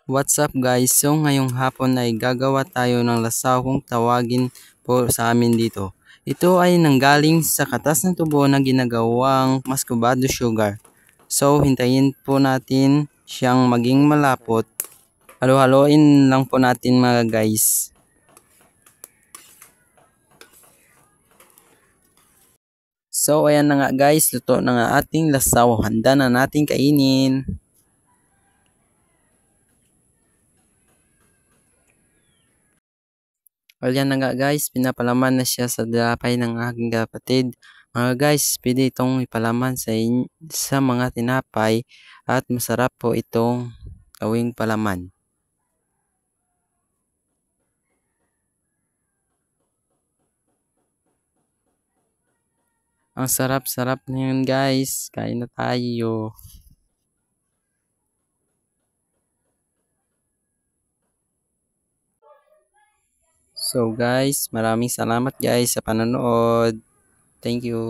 What's up guys? So ngayong hapon ay gagawa tayo ng lasaw kung tawagin po sa amin dito. Ito ay nanggaling sa katas ng tubo na ginagawang muscovado sugar. So hintayin po natin siyang maging malapot. Halo-haloin lang po natin mga guys. So ayan na nga guys, luto na nga ating lasaw. Handa na natin kainin. Ayan na nga guys, pinapalaman na siya sa dalapay ng aking kapatid. Mga guys, pwede itong ipalaman sa mga tinapay at masarap po itong gawing palaman. Ang sarap-sarap na yun guys, kain na tayo. So guys, maraming salamat guys sa panonood. Thank you.